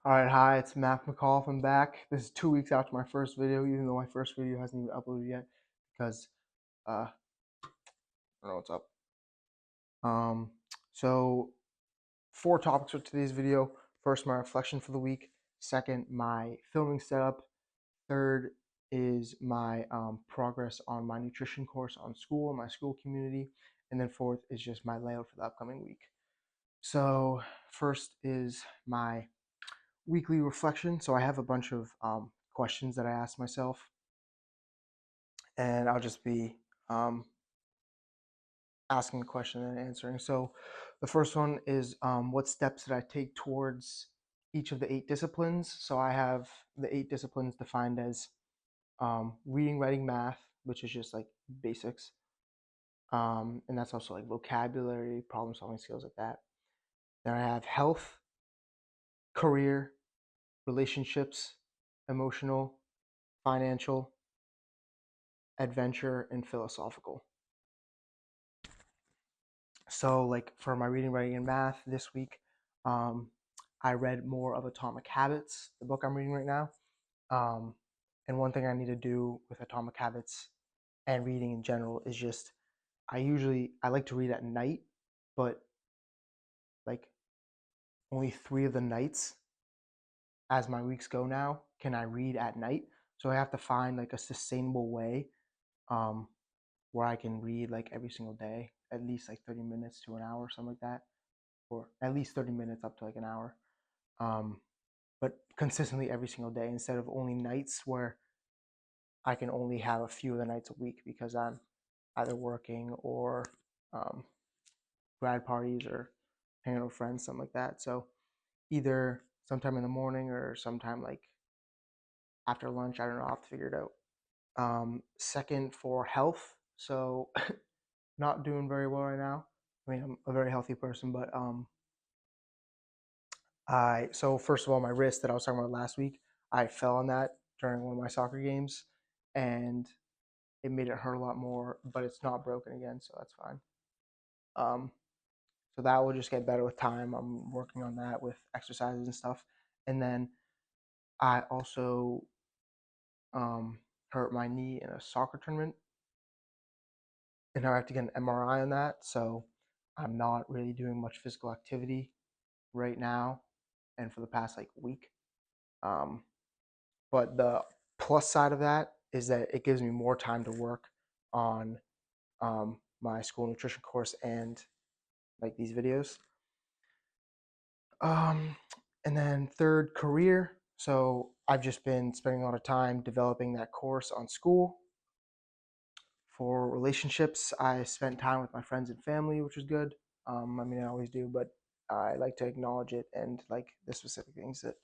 Alright, hi, it's Matt McCall. I'm back. This is 2 weeks after my first video, even though my first video hasn't even uploaded yet because I don't know what's up. Um, so 4 topics for today's video. First, my reflection for the week. Second, my filming setup. Third is my progress on my nutrition course on school, my school community. And then fourth is just my layout for the upcoming week. So first is my weekly reflection. So I have a bunch of questions that I ask myself, and I'll just be um, asking the question and answering. So the first one is what steps did I take towards each of the 8 disciplines? So I have the 8 disciplines defined as reading, writing, math, which is just like basics. And that's also like vocabulary, problem solving skills like that. Then I have health, career, relationships, emotional, financial, adventure, and philosophical. So, like for my reading, writing, and math this week, um, I read more of Atomic Habits, the book I'm reading right now. Um, and one thing I need to do with Atomic Habits and reading in general is just I like to read at night, but like only 3 of the nights as my weeks go now can I read at night. So I have to find like a sustainable way um, where I can read like every single day, at least like 30 minutes to an hour, something like that, or at least 30 minutes up to like an hour. Um, but consistently every single day instead of only nights where I can only have a few of the nights a week because I'm either working or um, grad parties or hanging out with friends, something like that. So either sometime in the morning or sometime like after lunch. I don't know. I'll have to figure it out. Second, for health. So not doing very well right now. I mean, I'm a very healthy person, but I so first of all, my wrist that I was talking about last week, I fell on that during one of my soccer games, and it made it hurt a lot more. But it's not broken again, so that's fine. Um, so that will just get better with time. I'm working on that with exercises and stuff, and then I also hurt my knee in a soccer tournament, and now I have to get an MRI on that. So I'm not really doing much physical activity right now, and for the past like week. Um, But the plus side of that is that it gives me more time to work on my school nutrition course and like these videos. Um, and then third, career. So I've just been spending a lot of time developing that course on school. For relationships, I spent time with my friends and family, which was good. I mean, I always do, but I like to acknowledge it and like the specific things that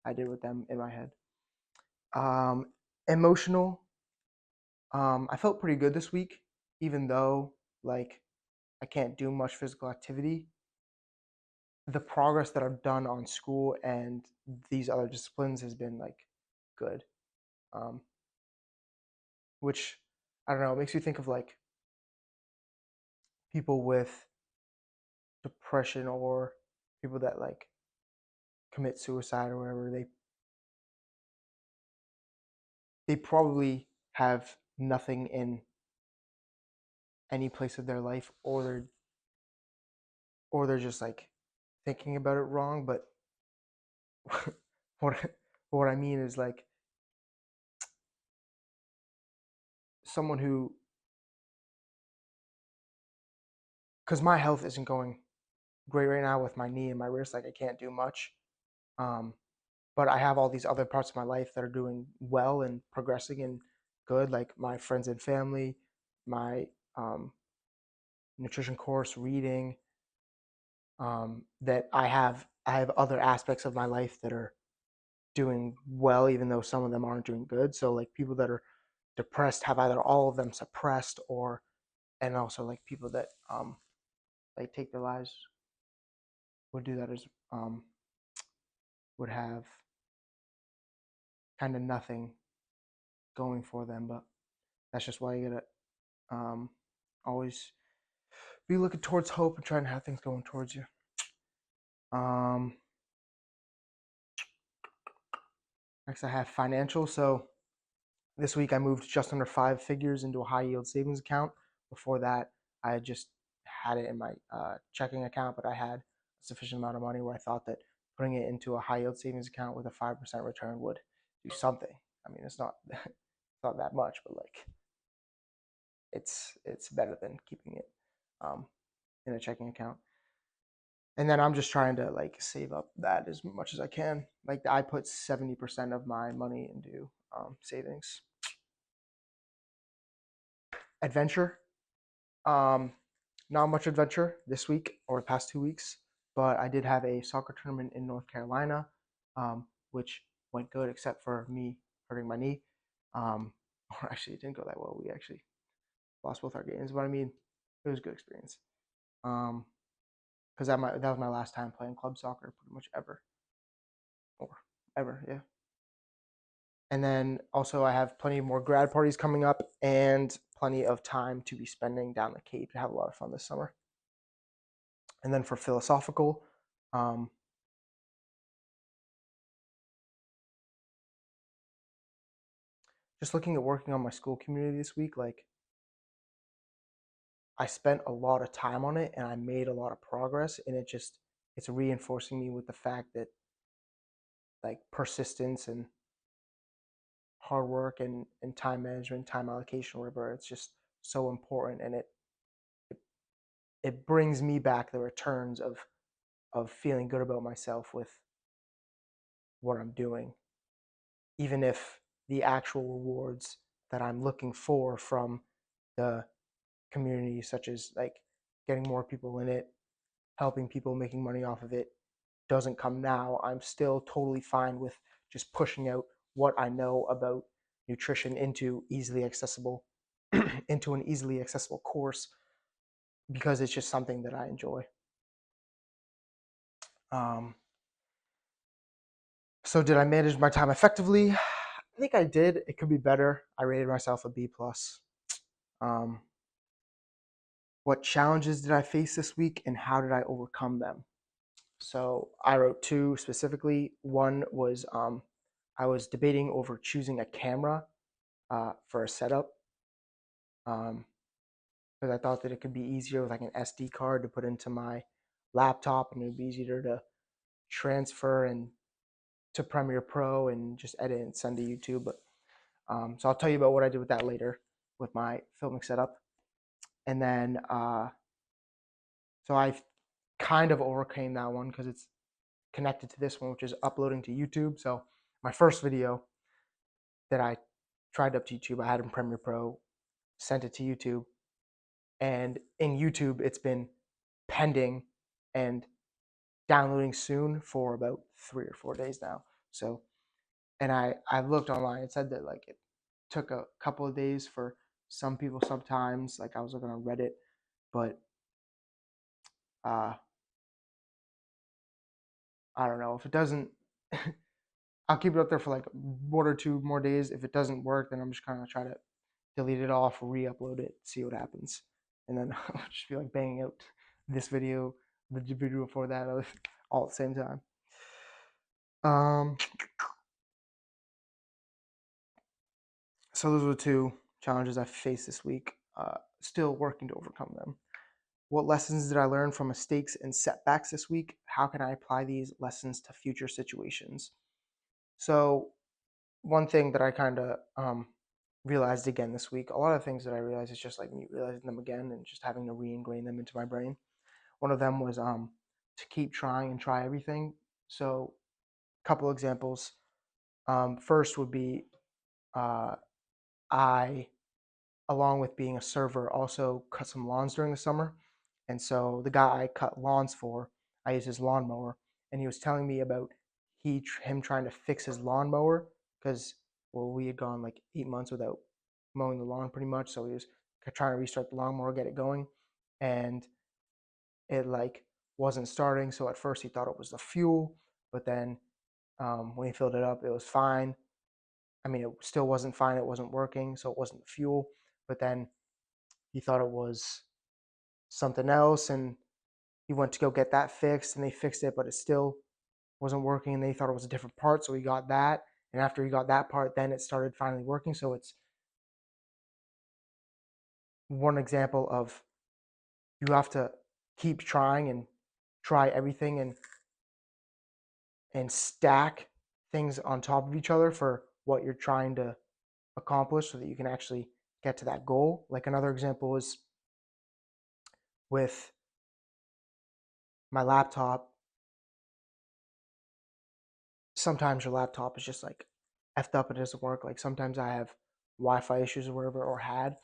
I did with them in my head. Um, Emotional. I felt pretty good this week, even though like I can't do much physical activity. The progress that I've done on school and these other disciplines has been like good, um, which I don't know. It makes me think of like people with depression or people that like commit suicide or whatever. They probably have nothing in any place of their life, or they're just like thinking about it wrong. But what what I mean is like someone who, because my health isn't going great right now with my knee and my wrist, like I can't do much. Um, but I have all these other parts of my life that are doing well and progressing and good, like my friends and family, my nutrition course, reading. That I have other aspects of my life that are doing well, even though some of them aren't doing good. So like people that are depressed have either all of them suppressed or, and also like people that like take their lives would do that as would have kind of nothing going for them. But that's just why you gotta always be looking towards hope and trying to have things going towards you. Um, Next, I have financial. So this week I moved just under 5 figures into a high yield savings account. Before that, I just had it in my checking account, but I had a sufficient amount of money where I thought that putting it into a high yield savings account with a 5% return would do something. I mean, it's not it's not that much, but like it's better than keeping it um, in a checking account. And then I'm just trying to like save up that as much as I can. Like I put 70% of my money into savings. Adventure. Um, Not much adventure this week or the past 2 weeks, but I did have a soccer tournament in North Carolina, which went good except for me hurting my knee. Or actually, it didn't go that well. We actually lost both our games, but I mean, it was a good experience. Because that was my last time playing club soccer, pretty much ever, or ever, yeah. And then also I have plenty more grad parties coming up and plenty of time to be spending down the Cape to have a lot of fun this summer. And then for philosophical, um, just looking at working on my school community this week, like I spent a lot of time on it and I made a lot of progress, and it's reinforcing me with the fact that like persistence and hard work and time management, time allocation, whatever, it's just so important, and it brings me back the returns of feeling good about myself with what I'm doing, even if the actual rewards that I'm looking for from the community, such as like getting more people in it, helping people, making money off of it, doesn't come now. I'm still totally fine with just pushing out what I know about nutrition into easily accessible into an easily accessible course because it's just something that I enjoy. Um, so did I manage my time effectively? I think I did. It could be better. I rated myself a B plus. Um, what challenges did I face this week and how did I overcome them? So I wrote two specifically. One was I was debating over choosing a camera for a setup because I thought that it could be easier with like an SD card to put into my laptop, and it would be easier to transfer and to Premiere Pro and just edit and send to YouTube. But so I'll tell you about what I did with that later with my filming setup. And then so I kind of overcame that one because it's connected to this one, which is uploading to YouTube. So my first video that I tried up to YouTube, I had in Premiere Pro, sent it to YouTube, and in YouTube it's been pending and downloading soon for about 3 or 4 days now. So, and I looked online. It said that like it took a couple of days for some people sometimes. Like I was looking on Reddit, but uh, I don't know if it doesn't. I'll keep it up there for like 1 or 2 more days. If it doesn't work, then I'm just kind of try to delete it off, re-upload it, see what happens, and then I'll just be like banging out this video, the video before that, all at the same time. Um, so those are the two challenges I faced this week. Still working to overcome them. What lessons did I learn from mistakes and setbacks this week? How can I apply these lessons to future situations? So one thing that I kind of realized again this week, a lot of things that I realized is just like me realizing them again and just having to re-ingrain them into my brain. One of them was to keep trying and try everything. So a couple examples. First would be uh, I, along with being a server, also cut some lawns during the summer. And so the guy I cut lawns for, I used his lawnmower, and he was telling me about him trying to fix his lawnmower because we had gone like 8 months without mowing the lawn pretty much. So he was trying to restart the lawnmower, get it going, and it like wasn't starting. So at first he thought it was the fuel, but then when he filled it up, it was fine. I mean, it still wasn't fine. It wasn't working, so it wasn't the fuel. But then he thought it was something else, and he went to go get that fixed, and they fixed it, but it still wasn't working. And they thought it was a different part, so he got that, And after you got that part, then it started finally working. So it's one example of you have to keep trying and try everything and stack things on top of each other for what you're trying to accomplish so that you can actually get to that goal. Like another example is with my laptop. Sometimes your laptop is just like effed up, it doesn't work. Like sometimes I have Wi-Fi issues or whatever, or had,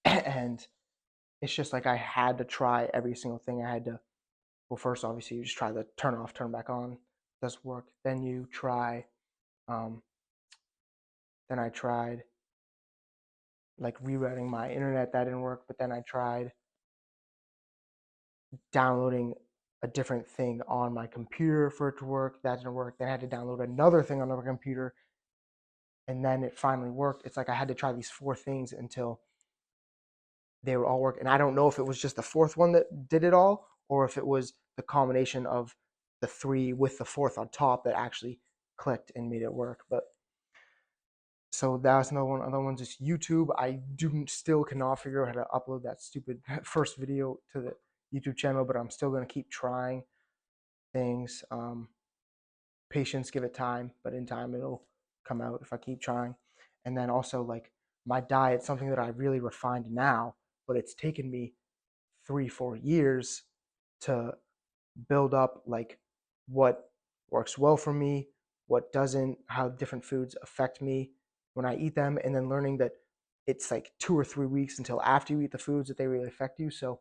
and it's just like I had to try every single thing. I had to, well, first obviously you just try the turn off, turn back on, doesn't work. Then you try, um, then I tried like rerouting my internet, that didn't work. But then I tried downloading a different thing on my computer for it to work, that didn't work. Then I had to download another thing on my computer, and then it finally worked. It's like I had to try these four things until they would all work. And I don't know if it was just the fourth one that did it all, or if it was the combination of the three with the fourth on top that actually clicked and made it work. But so that's another one. Other one's just YouTube. I do still cannot figure out how to upload that stupid first video to the YouTube channel, but I'm still gonna keep trying things. Patience, give it time, but in time it'll come out if I keep trying. And then also like my diet, something that I really refined now, but it's taken me 3-4 years to build up like what works well for me, what doesn't, how different foods affect me when I eat them, and then learning that it's like 2 or 3 weeks until after you eat the foods that they really affect you. So,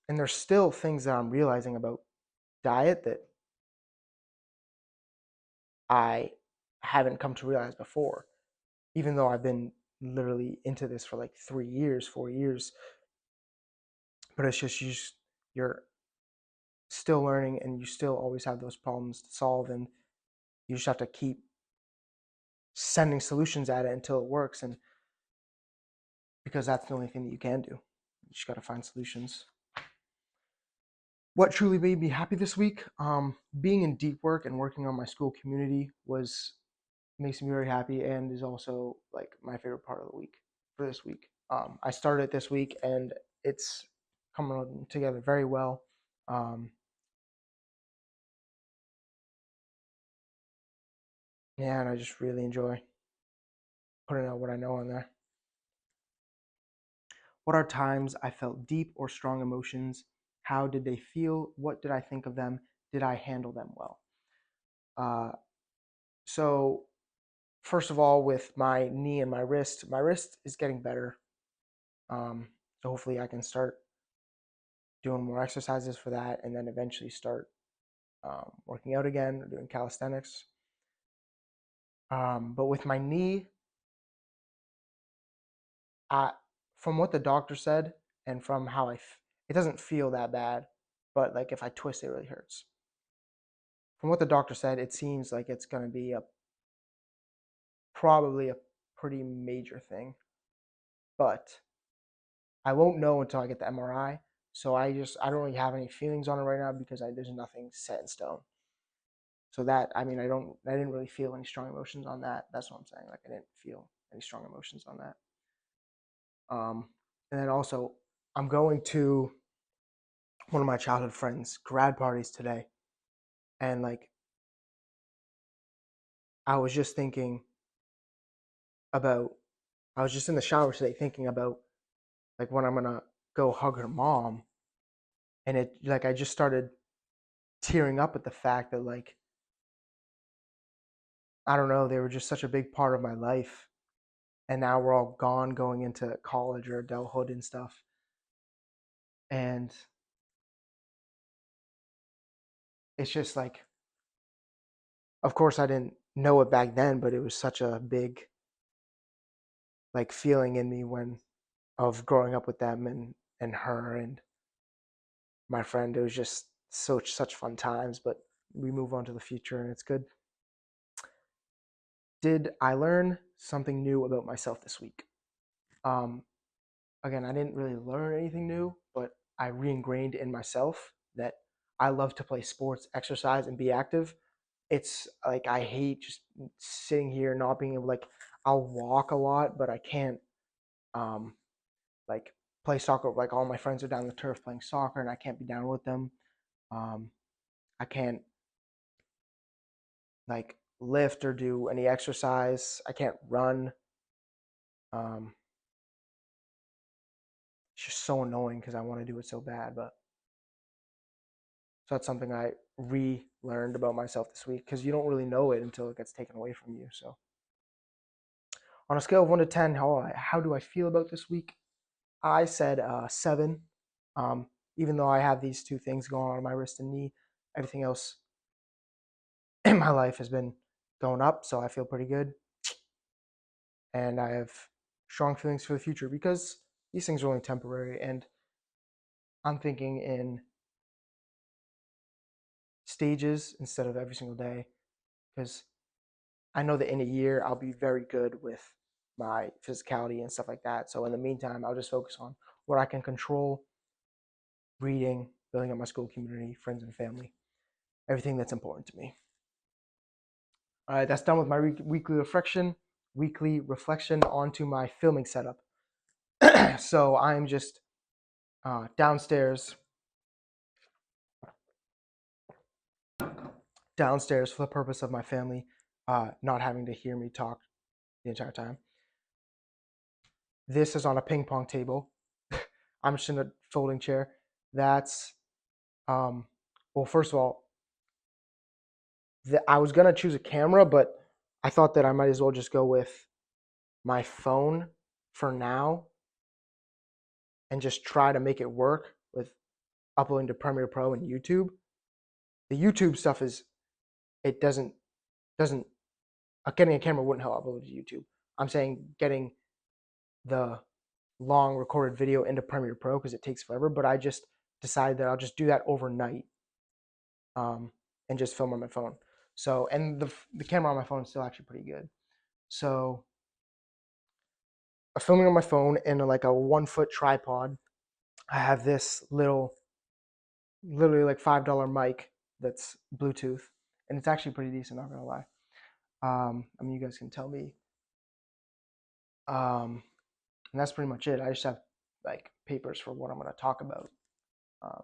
and there's still things that I'm realizing about diet that I haven't come to realize before, even though I've been literally into this for like 3 years, 4 years. But it's just you're still learning, and you still always have those problems to solve, and you just have to keep sending solutions at it until it works. And because that's the only thing that you can do, you just got to find solutions. What truly made me happy this week, being in deep work and working on my school community was makes me very happy, and is also like my favorite part of the week for this week. I started it this week, and it's coming together very well. Um, yeah, and I just really enjoy putting out what I know on there. What are times I felt deep or strong emotions? How did they feel? What did I think of them? Did I handle them well? Uh, so, first of all, with my knee and my wrist is getting better. So hopefully, I can start doing more exercises for that, and then eventually start working out again or doing calisthenics. But with my knee, I, from what the doctor said and from how it doesn't feel that bad, but like if I twist, it really hurts. From what the doctor said, it seems like it's going to be probably a pretty major thing, but I won't know until I get the MRI. So I don't really have any feelings on it right now because there's nothing set in stone. So that, I mean, I didn't really feel any strong emotions on that. That's what I'm saying. Like I didn't feel any strong emotions on that. And then also, I'm going to one of my childhood friends' grad parties today, and like I was just thinking about, I was just in the shower today thinking about like when I'm gonna go hug her mom, and it like I just started tearing up at the fact that like I don't know, they were just such a big part of my life, and now we're all gone, going into college or adulthood and stuff. And it's just like, of course I didn't know it back then, but it was such a big like feeling in me when of growing up with them and her and my friend. It was just such fun times, but we move on to the future, and it's good. Did I learn something new about myself this week? Um, Again, I didn't really learn anything new, but I re-ingrained in myself that I love to play sports, exercise, and be active. It's like I hate just sitting here not being able, like, I'll walk a lot, but I can't um like play soccer. Like all my friends are down the turf playing soccer, and I can't be down with them. Um, I can't like lift or do any exercise. I can't run. Um, it's just so annoying because I want to do it so bad. But so that's something I relearned about myself this week because you don't really know it until it gets taken away from you. So on a scale of 1 to 10, how do I feel about this week? I said 7. Um, even though I have these two things going on my wrist and knee, everything else in my life has been going up, so I feel pretty good. And I have strong feelings for the future because these things are only temporary, and I'm thinking in stages instead of every single day because I know that in a year I'll be very good with my physicality and stuff like that. So in the meantime, I'll just focus on what I can control: reading, building up my school community, friends and family, everything that's important to me. All right, that's done with my weekly reflection. Weekly reflection onto my filming setup. So I'm just downstairs for the purpose of my family not having to hear me talk the entire time. This is on a ping pong table. I'm just in a folding chair. That's well, first of all, I was gonna choose a camera, but I thought that I might as well just go with my phone for now and just try to make it work with uploading to Premiere Pro and YouTube. The YouTube stuff is it doesn't getting a camera wouldn't help upload to YouTube. I'm saying getting the long recorded video into Premiere Pro because it takes forever. But I just decided that I'll just do that overnight and just film on my phone. So and the camera on my phone is still actually pretty good. So I'm filming on my phone in like a 1 foot tripod. I have this literally like $5 mic that's Bluetooth, and it's actually pretty decent. Not gonna lie. I mean, you guys can tell me. And that's pretty much it. I just have like papers for what I'm gonna talk about. Uh,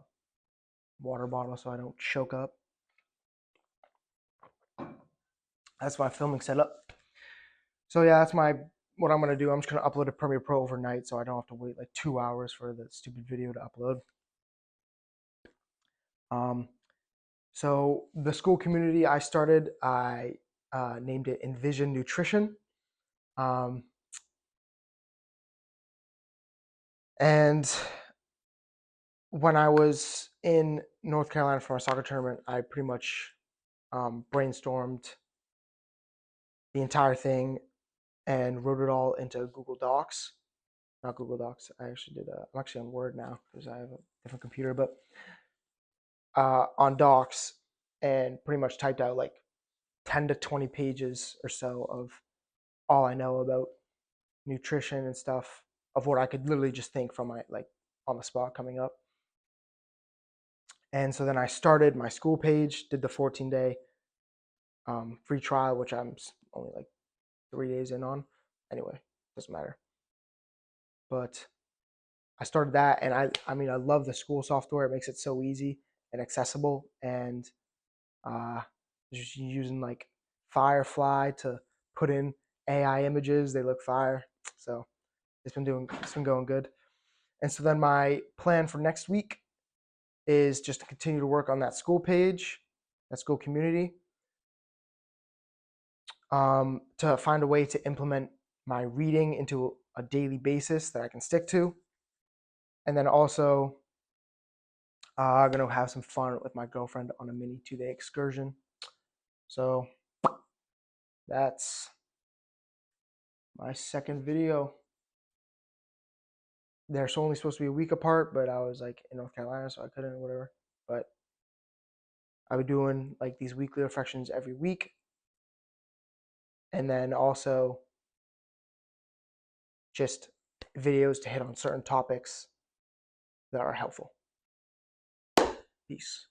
Water bottle so I don't choke up. That's my filming setup. So yeah, that's what I'm gonna do. I'm just gonna upload to Premiere Pro overnight, so I don't have to wait like 2 hours for the stupid video to upload. So the school community I started, I named it Envision Nutrition. And when I was in North Carolina for a soccer tournament, I pretty much brainstormed the entire thing and wrote it all into Google Docs. Not Google Docs. I actually did. I'm actually on Word now because I have a different computer, but on Docs, and pretty much typed out like 10 to 20 pages or so of all I know about nutrition and stuff, of what I could literally just think from my like on the spot coming up. And so then I started my school page, did the 14-day free trial, which I'm only like 3 days in on. Anyway, doesn't matter. But I started that, and I mean, I love the school software. It makes it so easy and accessible, and just using like Firefly to put in AI images. They look fire. So it's been going good. And so then my plan for next week is just to continue to work on that school page, that school community, to find a way to implement my reading into a daily basis that I can stick to. And then also, I'm going to have some fun with my girlfriend on a mini 2-day excursion. So that's my second video. They're only supposed to be a week apart, but I was like in North Carolina, so I couldn't or whatever. But I'll be doing like these weekly reflections every week. And then also just videos to hit on certain topics that are helpful. Peace.